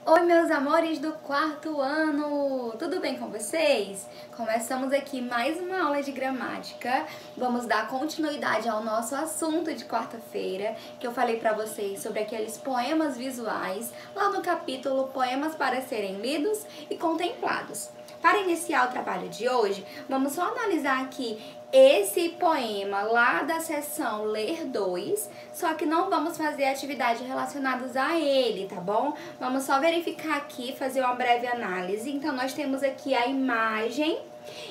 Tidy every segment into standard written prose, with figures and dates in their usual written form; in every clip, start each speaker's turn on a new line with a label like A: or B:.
A: Oi, meus amores do quarto ano! Tudo bem com vocês? Começamos aqui mais uma aula de gramática. Vamos dar continuidade ao nosso assunto de quarta-feira, que eu falei pra vocês sobre aqueles poemas visuais, lá no capítulo Poemas para serem lidos e contemplados. Para iniciar o trabalho de hoje, vamos só analisar aqui esse poema lá da seção Ler 2, só que não vamos fazer atividades relacionadas a ele, tá bom? Vamos só verificar aqui, fazer uma breve análise. Então, nós temos aqui a imagem.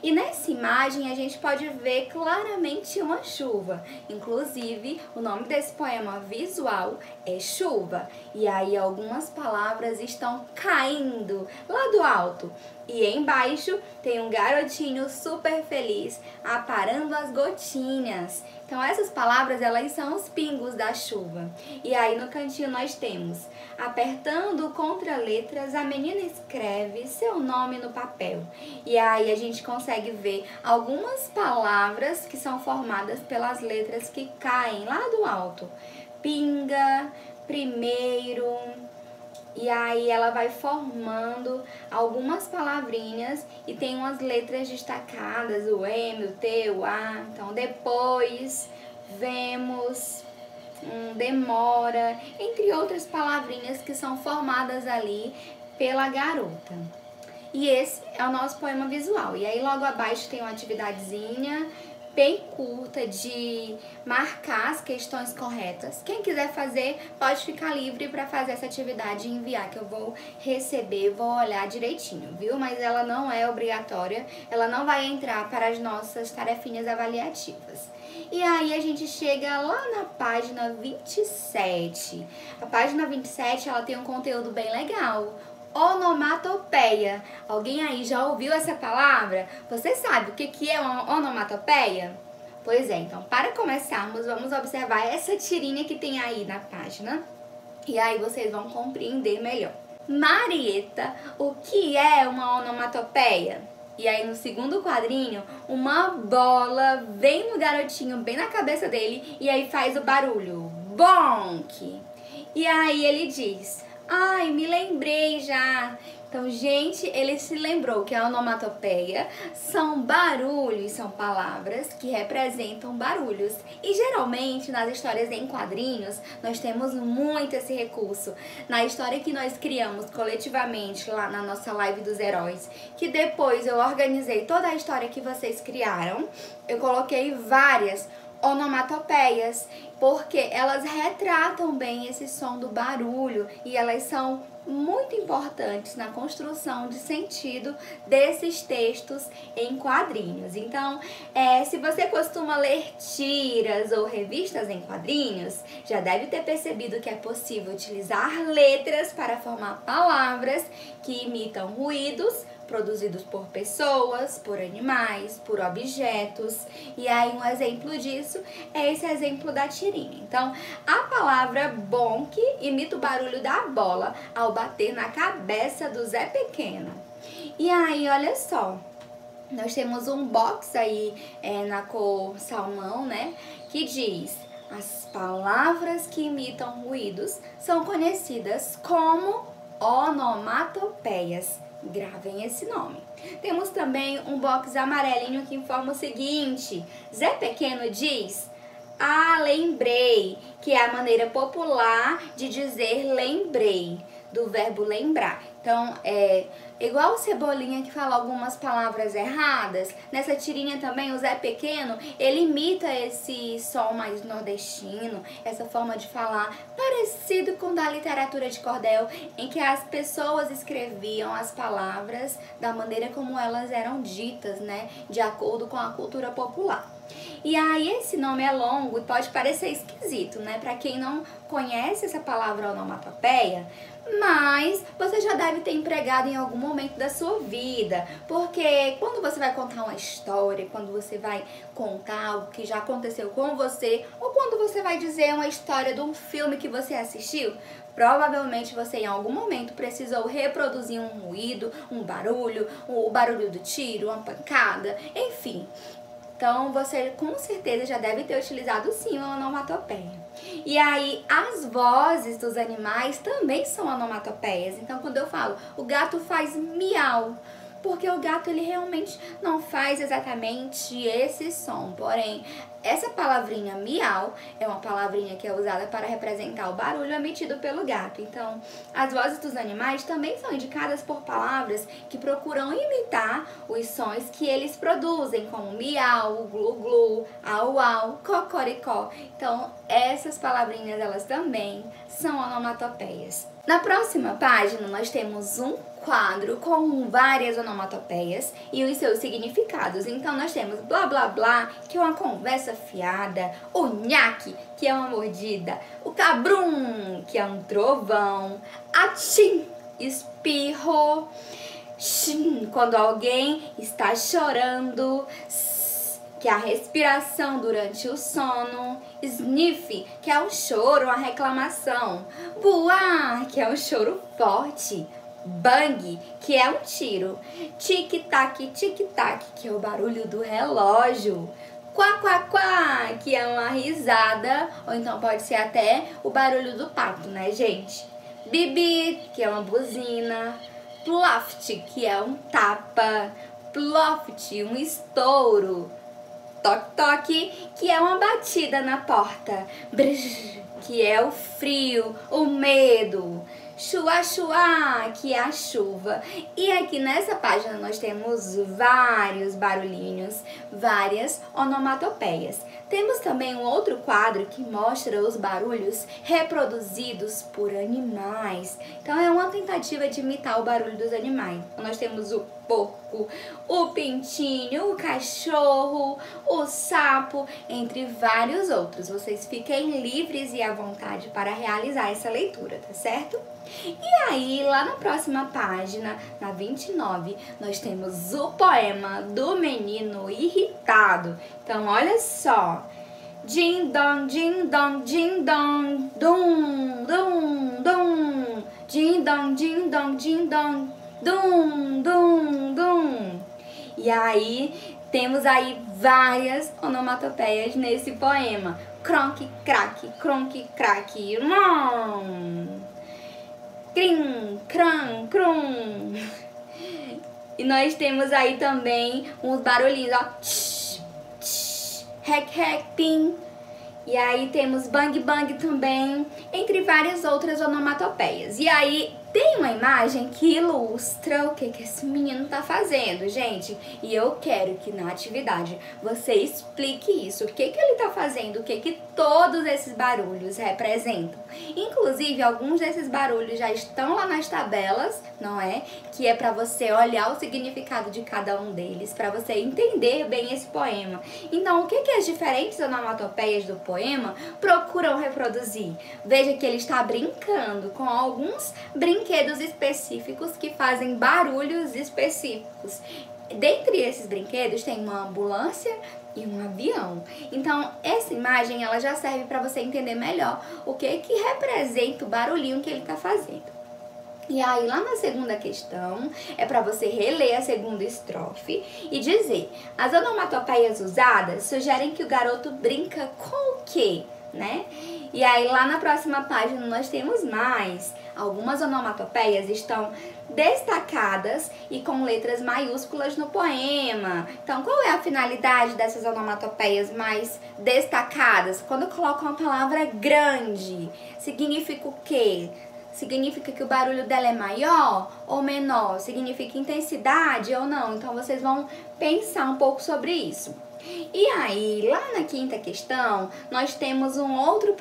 A: E nessa imagem a gente pode ver claramente uma chuva. Inclusive, o nome desse poema visual é Chuva. E aí algumas palavras estão caindo lá do alto. E embaixo tem um garotinho super feliz aparando as gotinhas. Então essas palavras, elas são os pingos da chuva. E aí no cantinho nós temos: apertando contra letras, a menina escreve seu nome no papel. E aí a gente consegue ver algumas palavras que são formadas pelas letras que caem lá do alto. Pinga, primeiro. E aí ela vai formando algumas palavrinhas e tem umas letras destacadas, o M, o T, o A. Então, depois, vemos, demora, entre outras palavrinhas que são formadas ali pela garota. E esse é o nosso poema visual. E aí logo abaixo tem uma atividadezinha bem curta de marcar as questões corretas. Quem quiser fazer, pode ficar livre para fazer essa atividade e enviar, que eu vou receber, vou olhar direitinho, viu? Mas ela não é obrigatória, ela não vai entrar para as nossas tarefinhas avaliativas. E aí a gente chega lá na página 27. A página 27, ela tem um conteúdo bem legal. Onomatopeia. Alguém aí já ouviu essa palavra? Você sabe o que é uma onomatopeia? Pois é, então para começarmos, vamos observar essa tirinha que tem aí na página. E aí vocês vão compreender melhor. Marieta, o que é uma onomatopeia? E aí no segundo quadrinho, uma bola vem no garotinho, bem na cabeça dele, e aí faz o barulho, bonk. E aí ele diz: ai, me lembrei já. Então, gente, ele se lembrou que a onomatopeia são barulhos, são palavras que representam barulhos. E geralmente nas histórias em quadrinhos nós temos muito esse recurso. Na história que nós criamos coletivamente lá na nossa live dos heróis, que depois eu organizei toda a história que vocês criaram, eu coloquei várias onomatopeias, porque elas retratam bem esse som do barulho e elas são muito importantes na construção de sentido desses textos em quadrinhos. Então, se você costuma ler tiras ou revistas em quadrinhos, já deve ter percebido que é possível utilizar letras para formar palavras que imitam ruídos produzidos por pessoas, por animais, por objetos. E aí um exemplo disso é esse exemplo da tirinha. Então, a palavra bonk imita o barulho da bola ao bater na cabeça do Zé Pequeno. E aí, olha só, nós temos um box aí na cor salmão, né, que diz: as palavras que imitam ruídos são conhecidas como onomatopeias. Gravem esse nome. Temos também um box amarelinho que informa o seguinte: Zé Pequeno diz: ah, lembrei, que é a maneira popular de dizer lembrei, do verbo lembrar. Então, igual o Cebolinha que fala algumas palavras erradas, nessa tirinha também o Zé Pequeno, ele imita esse som mais nordestino, essa forma de falar parecido com da literatura de cordel, em que as pessoas escreviam as palavras da maneira como elas eram ditas, né, de acordo com a cultura popular. E aí esse nome é longo e pode parecer esquisito, né, para quem não conhece essa palavra onomatopeia, mas você já deve ter empregado em algum momento da sua vida, porque quando você vai contar uma história, quando você vai contar algo que já aconteceu com você, ou quando você vai dizer uma história de um filme que você assistiu, provavelmente você em algum momento precisou reproduzir um ruído, um barulho, o barulho do tiro, uma pancada, enfim. Então, você com certeza já deve ter utilizado sim uma onomatopeia. E aí, as vozes dos animais também são onomatopeias. Então, quando eu falo, o gato faz miau, porque o gato ele realmente não faz exatamente esse som. Porém, essa palavrinha miau é uma palavrinha que é usada para representar o barulho emitido pelo gato. Então, as vozes dos animais também são indicadas por palavras que procuram imitar os sons que eles produzem, como miau, glu-glu, au-au, cocoricó. Então, essas palavrinhas, elas também são onomatopeias. Na próxima página, nós temos um quadro com várias onomatopeias e os seus significados. Então, nós temos blá blá blá, que é uma conversa fiada, o nhaque, que é uma mordida, o cabrum, que é um trovão, atchim, espirro, shin, quando alguém está chorando, que é a respiração durante o sono, sniff, que é um choro, uma reclamação, buar, que é um choro forte, bang, que é um tiro, tic-tac, que é o barulho do relógio, quá, quá, quá, que é uma risada, ou então pode ser até o barulho do pato, né, gente? Bibi, que é uma buzina, ploft, que é um tapa, ploft, um estouro, toque-toque, que é uma batida na porta, brrr, que é o frio, o medo, chua-chua, que é a chuva. E aqui nessa página nós temos vários barulhinhos, várias onomatopeias. Temos também um outro quadro que mostra os barulhos reproduzidos por animais. Então é uma tentativa de imitar o barulho dos animais. Então, nós temos o porco, o pintinho, o cachorro, o sapo, entre vários outros. Vocês fiquem livres e à vontade para realizar essa leitura, tá certo? E aí, lá na próxima página, na 29, nós temos o poema do menino irritado. Então, olha só. Din dong, din dong, din dong, dum, dum, dum. Din dong, din dong, din dong, dum, dum, dum. E aí, temos aí várias onomatopeias nesse poema. Cronk, crack, crim, cram, crum. E nós temos aí também uns barulhinhos, ó. Tch, tch, rec, rec, pim. E aí temos bang, bang também, entre várias outras onomatopeias. E aí tem uma imagem que ilustra o que esse menino tá fazendo, gente. E eu quero que na atividade você explique isso. O que ele tá fazendo, o que todos esses barulhos representam. Inclusive, alguns desses barulhos já estão lá nas tabelas, não é? Que é para você olhar o significado de cada um deles, para você entender bem esse poema. Então, o que as diferentes onomatopeias do poema procuram reproduzir? Veja que ele está brincando com alguns brinquedos específicos que fazem barulhos específicos. Dentre esses brinquedos tem uma ambulância e um avião. Então, essa imagem ela já serve para você entender melhor o que representa o barulhinho que ele está fazendo. E aí, lá na segunda questão, é para você reler a segunda estrofe e dizer: as onomatopeias usadas sugerem que o garoto brinca com o quê, né? E aí, lá na próxima página, nós temos mais. Algumas onomatopeias estão destacadas e com letras maiúsculas no poema. Então, qual é a finalidade dessas onomatopeias mais destacadas? Quando eu coloco uma palavra grande, significa o quê? Significa que o barulho dela é maior ou menor? Significa intensidade ou não? Então, vocês vão pensar um pouco sobre isso. E aí, lá na quinta questão, nós temos um outro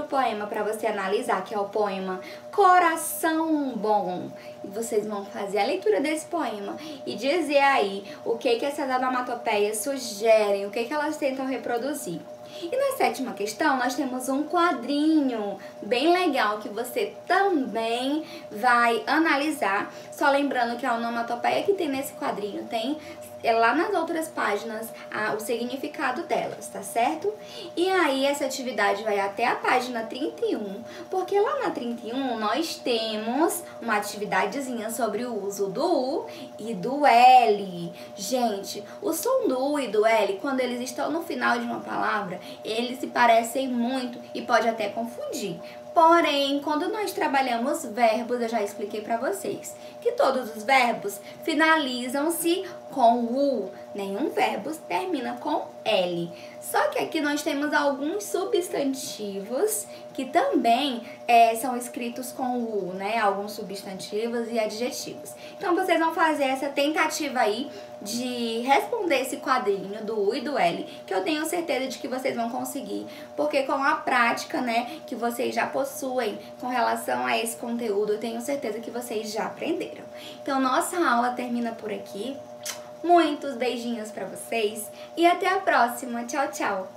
A: poema para você analisar, que é o poema Coração Bom. E vocês vão fazer a leitura desse poema e dizer aí o que essas onomatopeias sugerem, o que elas tentam reproduzir. E na sétima questão, nós temos um quadrinho bem legal que você também vai analisar. Só lembrando que a onomatopeia que tem nesse quadrinho tem lá nas outras páginas o significado delas, tá certo? E aí essa atividade vai até a página 31, porque lá na 31 nós temos uma atividadezinha sobre o uso do U e do L. Gente, o som do U e do L, quando eles estão no final de uma palavra, eles se parecem muito e pode até confundir. Porém, quando nós trabalhamos verbos, eu já expliquei para vocês que todos os verbos finalizam-se com U. Nenhum verbo termina com L. Só que aqui nós temos alguns substantivos que também são escritos com U, né? Alguns substantivos e adjetivos. Então, vocês vão fazer essa tentativa aí de responder esse quadrinho do U e do L, que eu tenho certeza de que vocês vão conseguir, porque com a prática, né, que vocês já possuem com relação a esse conteúdo, eu tenho certeza que vocês já aprenderam. Então, nossa aula termina por aqui. Muitos beijinhos pra vocês e até a próxima. Tchau, tchau!